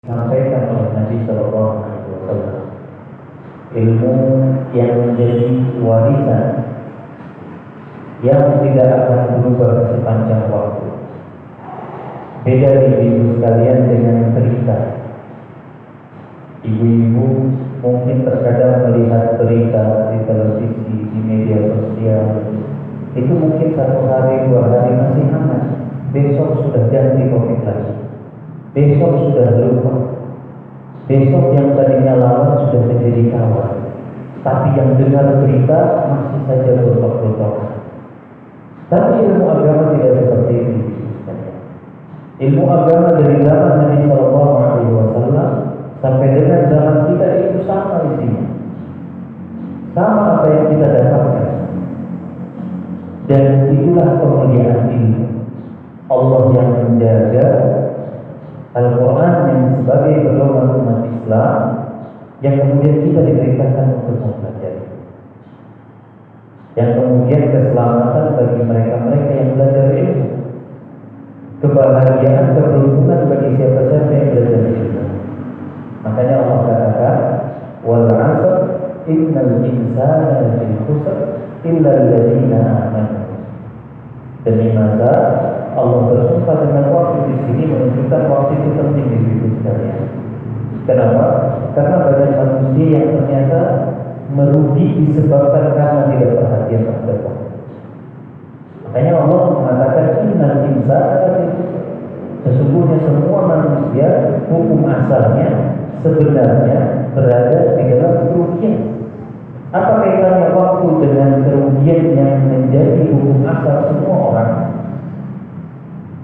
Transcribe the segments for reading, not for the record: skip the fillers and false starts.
Sampaikan oleh Nabi Sallallahu Alaihi Wasallam, ilmu yang menjadi warisan yang tidak akan berubah sepanjang waktu. Beda ibu-ibu sekalian dengan berita. Ibu-ibu mungkin terkadang melihat berita di televisi, di media sosial. Itu mungkin 1 hari, 2 hari masih hangat. Besok sudah ganti topik lagi. Besok sudah lupa. Besok yang tadinya lawan sudah menjadi kawan. Tapi yang dengar berita masih saja bertok-bertok. Tapi ilmu agama tidak seperti itu. Ilmu agama dari zaman Nabi Sallallahu Alaihi Wasallam sampai dengan zaman kita itu sama isinya. Sama apa yang kita dapatkan. Dan itulah kemuliaan ilmu. Allah yang menjaga Al-Quran yang sebagai pedoman umat Islam yang kemudian kita diperintahkan untuk mempelajari, yang kemudian keselamatan bagi mereka-mereka yang belajar ilmu, kebahagiaan, keberuntungan bagi siapa saja yang belajar ilmu. Makanya Allah katakan, wal 'asr innal insana lafi khusr illa alladziina aamanu. Demi masa Allah bersumpah dengan waktu di sini menunjukkan waktu itu penting di hidup sekalian. Kenapa? Karena banyak manusia yang ternyata merugi disebabkan karena tidak perhatian terhadap waktu. Makanya Allah mengatakan innal insana sesungguhnya semua manusia hukum asalnya sebenarnya berada di dalam kerugian. Apa kaitannya waktu dengan kerugian yang menjadi hukum asal semua orang?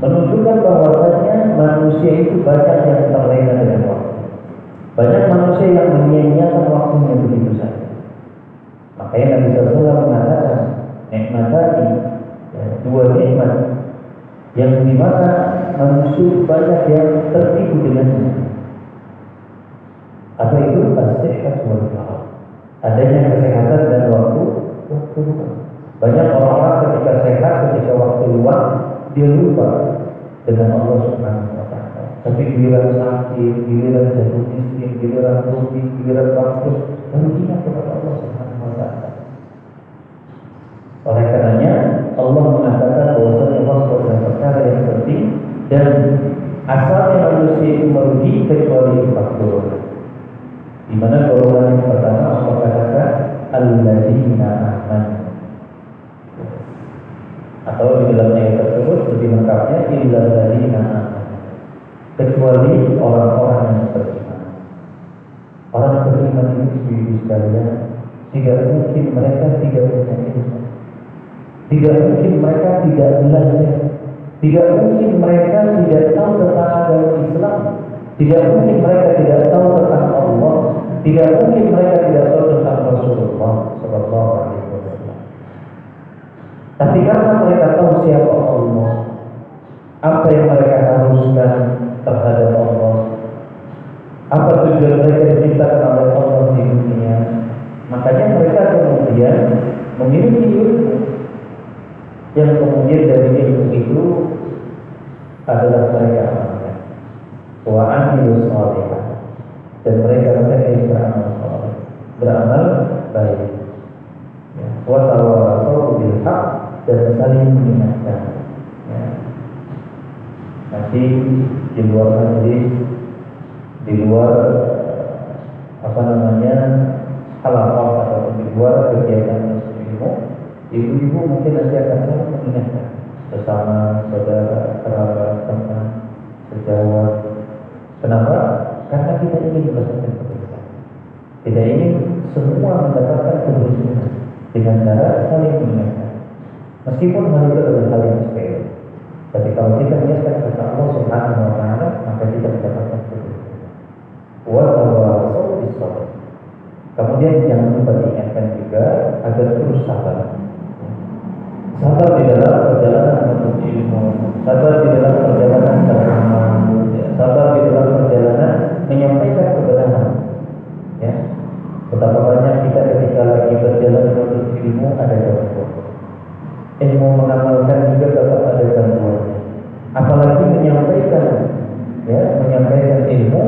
Menunjukkan bahwasanya manusia itu banyak yang terlena dengan waktu. Banyak manusia yang menyia-nyiakan waktunya begitu saja. Makanya Nabi SAW mengatakan nikmatani, dua nikmat yang dimana manusia banyak yang tertipu dengannya. Apa itu? As-sihhat wal faragh. Adanya kesehatan dan waktu luang. Banyak orang-orang ketika sehat, ketika waktu luang, dia lupa dengan Allah Subhanahu wa Ta'ala. Tapi giliran sakit, giliran jatuh miskin, giliran rugi, giliran bangkrut, baru ingat kepada Allah Subhanahu wa Ta'ala. Oleh karenanya Allah mengatakan bahwasanya waktu adalah perkara yang penting dan asalnya manusia itu merugi kecuali 4 golongan. Di mana golongan yang pertama Allah katakan alladzina amanu. Atau di dalam ayat tersebut lebih lengkapnya illal ladzina amanu, kecuali orang-orang yang beriman. Orang beriman itu sekalian, tidak mungkin mereka tidak punya ilmu, tidak mungkin mereka tidak belajar, tidak mungkin mereka tidak tahu tentang agama Islam, tidak mungkin mereka tidak tahu tentang Allah, tidak mungkin mereka tidak tahu tentang Rasulullah Sallallahu Alaihi Wasallam. Tapi karena mereka tahu siapa Allah, apa yang mereka haruskan terhadap Allah, apa tujuan mereka diciptakan oleh Allah di dunia, makanya mereka kemudian memiliki ilmu yang kemudian dari ilmu itu adalah mereka amalkan. Wa amilus shalihat, dan mereka yang beramal saleh, beramal baik. Wa tawassaw bil haqq, dan saling mengingatkan. Nanti di luar majlis, di luar halaqah atau di luar kegiatan ilmu, ibu-ibu mungkin nanti akan saling mengingatkan sesama saudara, kerabat, teman, sejawat. Kenapa? Karena kita ingin mendapatkan kebaikan. Kita ingin semua mendapatkan keberuntungan dengan cara saling mengingatkan. Meskipun hal itu adalah hal yang sepele, tapi kalau kita niatkan kepada Allah Subhanahu wa Ta'ala, maka kita mendapatkan keberuntungan. Wa tawassaw bis sabr. Kemudian jangan lupa diingatkan juga agar terus sabar. Sabar di dalam perjalanan menuntut ilmu, sabar di dalam perjalanan beramal, sabar di dalam perjalanan menyampaikan kebenaran. Ya, betapa banyak kita ketika lagi berjalan menuntut ilmu ada gangguan. Ilmu mengamalkan juga tetap ada gangguannya. Apalagi menyampaikan ilmu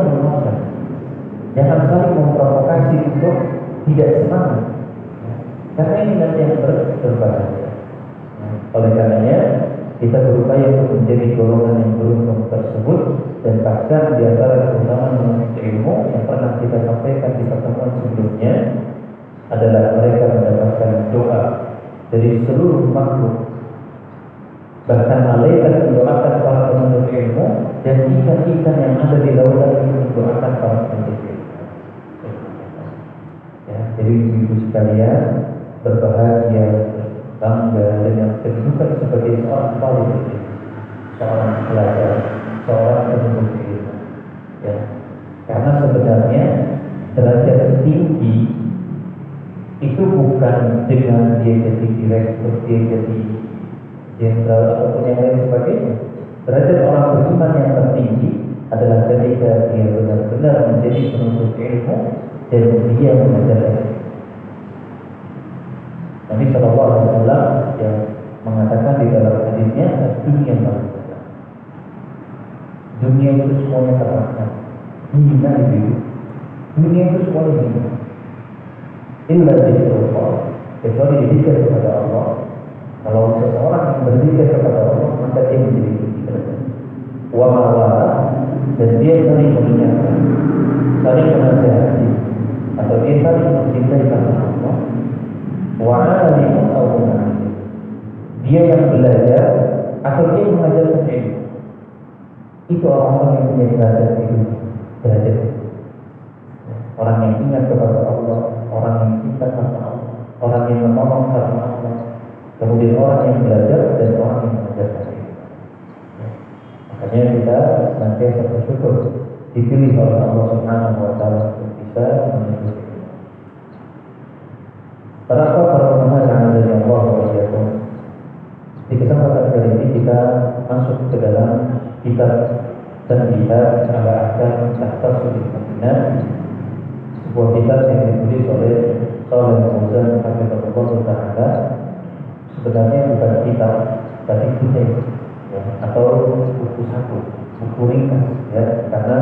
melemahkan. Jangan saling memprovokasi untuk tidak semangat. Karena ini nanti yang berbahaya. Oleh karenanya kita berupaya untuk menjadi golongan yang beruntung tersebut, dan bahkan di antara keutamaan menuntut ilmu yang pernah kita sampaikan di pertemuan sebelumnya adalah mereka mendapatkan doa dari seluruh makhluk. Bahkan malaikat mendoakan para penuntut ilmu, dan ikan-ikan yang ada di lautan ini mendoakan para penuntut ilmu. Ya, jadi ibu sekalian, berbahagia, bangga dengan kedudukan sebagai seorang talib, seorang pelajar, seorang penuntut ilmu. Ya, karena sebenarnya derajat tinggi itu bukan dengan dia jadi direktur, dia jadi jenderal ataupun yang lain sebagainya. Derajat orang beriman yang tertinggi adalah ketika dia benar-benar menjadi penuntut ilmu dan dia mengajarkan. Nabi Shallallahu Alaihi Wasallam yang mengatakan di dalam hadisnya, dunia manusia, dunia itu semuanya terangkan, hina itu, dunia itu semuanya hina. Illa dzikrillah, kecuali dizikir kepada Allah. Kalau seseorang yang berzikir kepada Allah, maka dia menjadi tinggi derajat. Wa mawala, dan dia saling mengingatkan, saling menasihati, atau dia saling mencintai karena Allah. Wa'alimun awunan, dia yang belajar atau dia mengajarkan ilmu. Itu orang-orang yang punya derajat itu, derajat itu. Orang yang ingat kepada Allah, orang yang cinta karena Allah, orang yang menolong karena Allah, kemudian orang yang belajar dan orang yang mengajarkan ilmu. Makanya kita senantiasa bersyukur dipilih oleh Allah Subhanahu Wa Taala untuk bisa menuntut ilmu. Para ulama yang ada di Allah wajibun. Di kesempatan kali ini kita masuk ke dalam kitab Tanbihat ala Ahkam Tahtasul Madinah, sebuah kitab yang ditulis oleh Shalih Fauzan Hafizahullah Ta'ala. Sebenarnya bukan kitab, tapi kitab, ya, atau buku saku, buku ringkas, ya, karena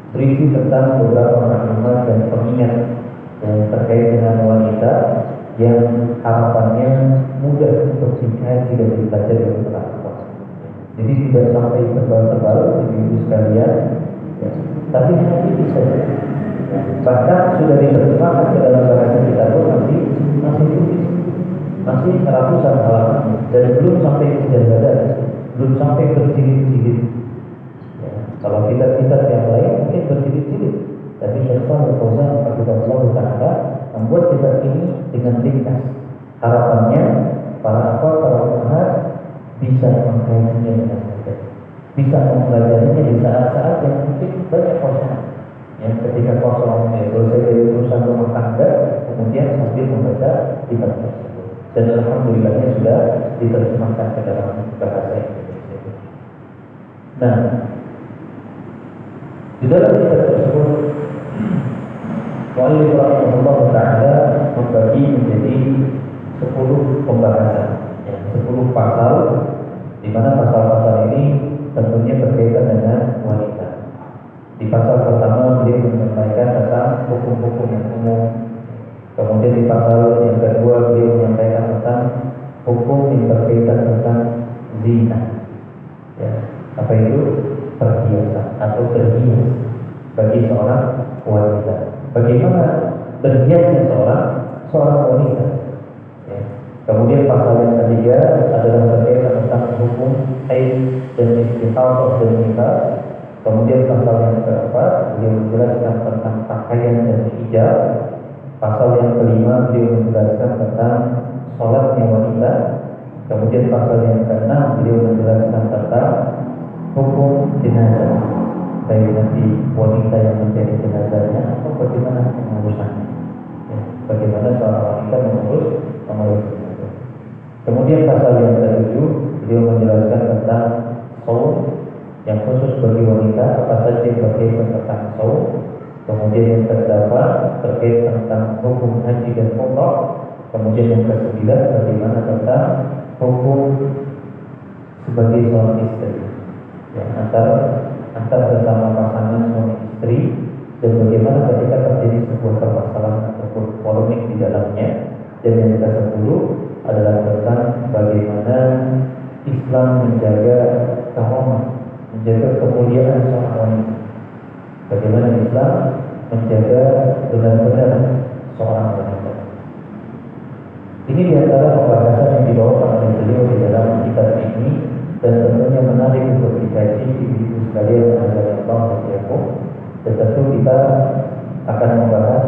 berisi tentang beberapa maklumat dan pengingat yang terkait dengan wanita yang harapannya mudah untuk dikaji dan dibaca dengan teratur. Jadi tidak sampai tebal-tebal ibu sekalian, ya, tapi hanya itu saja. Ya, bahkan sudah diterjemahkan ke dalam bahasa kita pun masih tulis, masih ratusan halaman dan belum sampai ke jazada, belum sampai berjilid-jilid. Ya, kalau kitab-kitab yang lain mungkin berjilid-jilid. Tapi Syekh Shalih Fauzan Hafizahullah Ta'ala membuat kitab ini dengan ringkas. Harapannya para ulama bisa mengkajinya dengan mudah, bisa mempelajarinya di saat-saat yang mungkin banyak kosong. Yang ketika kosong, selesai dari urusan rumah tangga, kemudian sambil membaca kitab tersebut. Dan alhamdulillahnya sudah diterjemahkan ke dalam bahasa Indonesia. Nah, di dalam kitab tersebut Mu'allif rahimahullah ta'ala membagi menjadi 10 pembahasan, ya, 10 pasal, di mana pasal-pasal ini tentunya berkaitan dengan wanita. Di pasal pertama beliau menyampaikan tentang hukum-hukum yang umum. Kemudian di pasal yang kedua beliau menyampaikan tentang hukum yang berkaitan tentang zina. Ya, apa itu? Perhiasan atau berhias bagi seorang wanita. Bagaimana berhiasnya seorang wanita. Ya. Kemudian pasal yang ketiga adalah berkaitan tentang hukum haid dan istihadah dan nikah. Kemudian pasal yang keempat beliau menjelaskan tentang pakaian dan hijab. Pasal yang kelima beliau menjelaskan tentang sholatnya wanita. Kemudian pasal yang keenam beliau menjelaskan tentang hukum jenazah, baik nanti wanita yang menjadi jenazahnya atau bagaimana pengurusannya, ya, bagaimana seorang wanita mengurus jenazah. Kemudian pasal yang ketujuh beliau menjelaskan tentang saum yang khusus bagi wanita, apa saja yang berkaitan tentang saum. Kemudian yang kedelapan terkait tentang hukum haji dan umrah. Kemudian yang kesembilan bagaimana tentang hukum sebagai seorang istri, ya, antara sesama pasangan suami istri. dan bagaimana ketika terjadi sebuah permasalahan ataupun polemik di dalamnya. Dan yang ke-10 adalah tentang bagaimana Islam menjaga karomah, menjaga kemuliaan seorang wanita. Bagaimana Islam menjaga benar-benar seorang wanita. Ini di antara pembahasan yang dibawakan oleh beliau di dalam kitab ini, dan tentunya menarik untuk dikaji ibu-ibu sekalian yang Allah berkaitan. Dan tentu kita akan membahas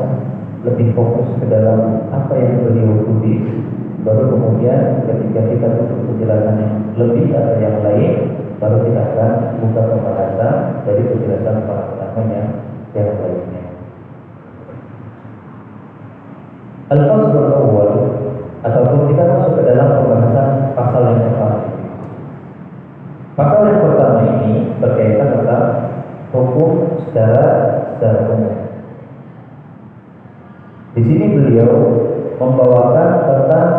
lebih fokus ke dalam apa yang beliau tulis, baru kemudian ketika kita butuh penjelasan yang lebih atau yang lain, baru kita akan buka pembahasan dari penjelasan para ulamanya yang lainnya. Al-Faslul Awwal, ataupun kita masuk ke dalam pembahasan pasal yang pertama. Pasal yang pertama ini berkaitan tentang hukum secara umum. Di sini beliau membawakan tentang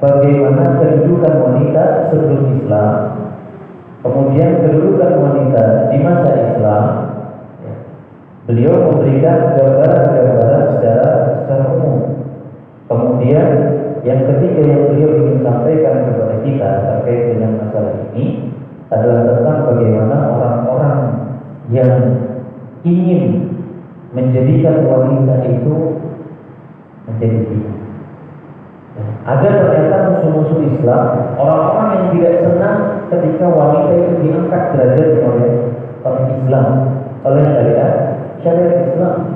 bagaimana kedudukan wanita sebelum Islam, kemudian kedudukan wanita di masa Islam. Beliau memberikan gambaran-gambaran secara umum. Kemudian yang ketiga yang beliau ingin sampaikan kepada kita terkait dengan masalah ini adalah tentang bagaimana orang-orang yang ingin menjadikan wanita itu menjadi zina. Ada ternyata musuh-musuh Islam, orang-orang yang tidak senang ketika wanita itu diangkat derajat oleh Islam, oleh syariat Islam.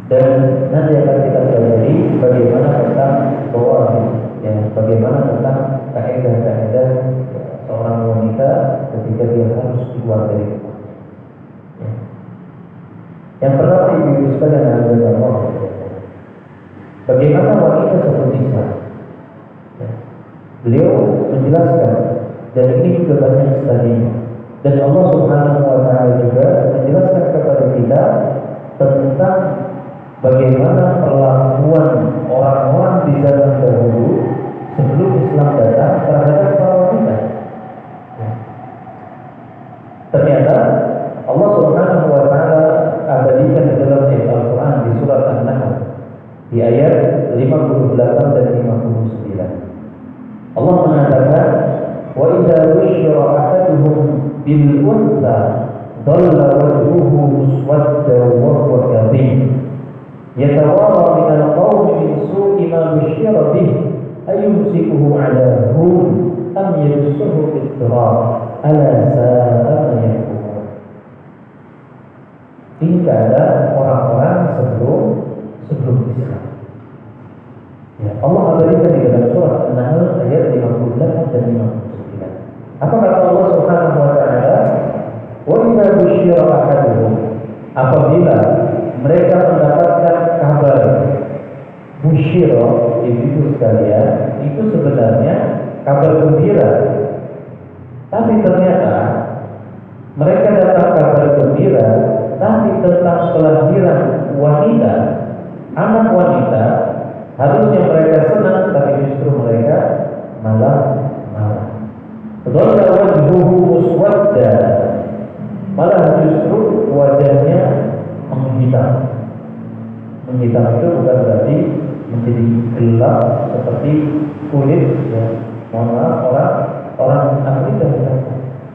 Dan nanti akan kita pelajari bagaimana tentang bagaimana tentang kaidah-kaidah seorang wanita ketika dia harus keluar dari rumah. Yang pertama, ibu-ibu sekalian yang Allah, bagaimana wanita sebelum Islam? Beliau menjelaskan, dan ini juga banyak sekali. Dan Allah Subhanahu wa Ta'ala juga menjelaskan kepada kita tentang bagaimana perlakuan orang-orang di zaman dahulu sebelum Islam datang terhadap para wanita. Ternyata Allah Subhanahu wa Ta'ala abadikan di dalam ayat Al-Quran di surat An-Nahl di ayat 58 dan 59. Allah mengatakan, wa idza busyira ahaduhum bil untha dhalla wajhuhu muswaddan wa huwa kadhib yatawara min al-qawmi min su'i ma busyira bih ayumsikuhu 'ala hun am yadsuhu fit turab ala sa'a ma yahkum. Ini keadaan orang-orang sebelum Islam. Ya, Allah abadikan di dalam surat An-Nahl ayat 58 dan 59. Apa kata Allah Subhanahu wa Ta'ala? Wa idza busyira ahaduhum, apabila mereka mendapatkan kabar, busyira itu sekalian, itu sebenarnya kabar gembira. Tapi ternyata mereka dapat kabar gembira, tapi tentang kelahiran wanita, anak wanita, harusnya mereka senang, tapi justru mereka malah marah. Dhalla wajhuhu muswadda, malah justru wajahnya menghitam. Menghitam itu bukan berarti menjadi gelap seperti kulit, ya. Mohon maaf, orang Afrika.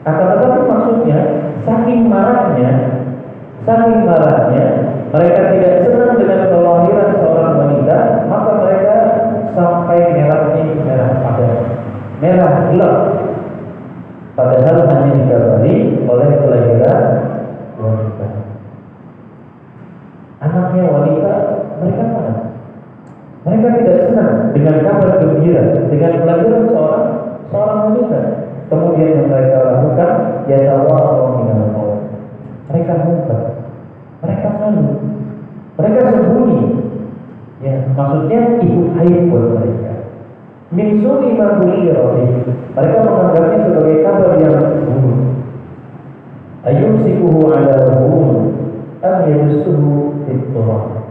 Akan tetapi maksudnya saking marahnya mereka tidak senang dengan kelahiran seorang wanita, maka mereka sampai merah padam, merah gelap. Padahal hanya dikabari oleh kelahiran wanita. Anaknya wanita, mereka marah. Mereka tidak senang dengan kabar gembira, dengan kelahiran seorang wanita. Kemudian yang mereka lakukan, yatawara minal qaum. Mereka mumpet, mereka malu, mereka sembunyi. Ya, maksudnya ibu aib buat mereka. Min su'i ma busyira bih, mereka menganggapnya sebagai kabar yang buruk. Ayumsikuhu 'ala hum am yadsuhu fit turab.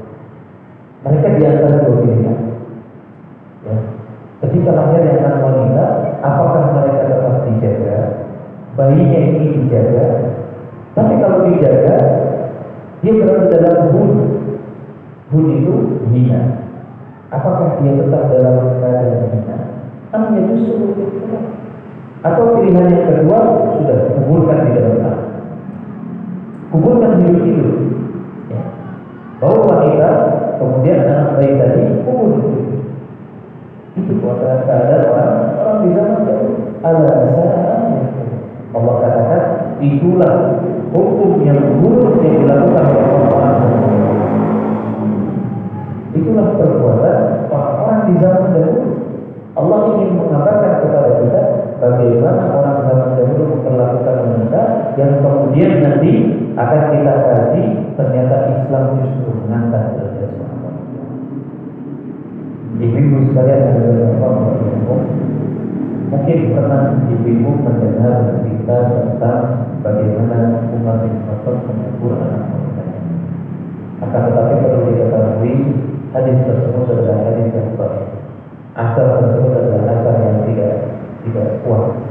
Mereka di antara dua pilihan. Ya. Ketika lahir anak wanita, apakah mereka tetap dijaga, bayinya ini dijaga? Tapi kalau dijaga, dia masih dalam hud itu hina. Apakah dia tetap dalam keadaan hina? Amnya justru atau pilihan yang kedua sudah kuburkan di dalam tanah, kuburkan hidup-hidup. Ya. Bawa wanita, kemudian anak bayi tadi kubur. Itu keadaan orang di zaman dahulu. Allah katakan itulah hukum yang buruk yang dilakukan oleh orang-orang. Itulah perbuatan orang di zaman dahulu. Allah ingin mengabarkan kepada kita bagaimana orang zaman dahulu memperlakukan wanita yang kemudian nanti akan kita kaji ternyata Islam justru mengangkat derajat wanita. Ibu-ibu sekalian yang berbahagia, mungkin pernah ibu-ibu mendengar cerita tentang bagaimana Umar bin Khattab menegur anak wanitanya. Akan tetapi perlu diketahui hadis tersebut adalah hadis yang baik. Asal tersebut adalah asal yang tidak kuat.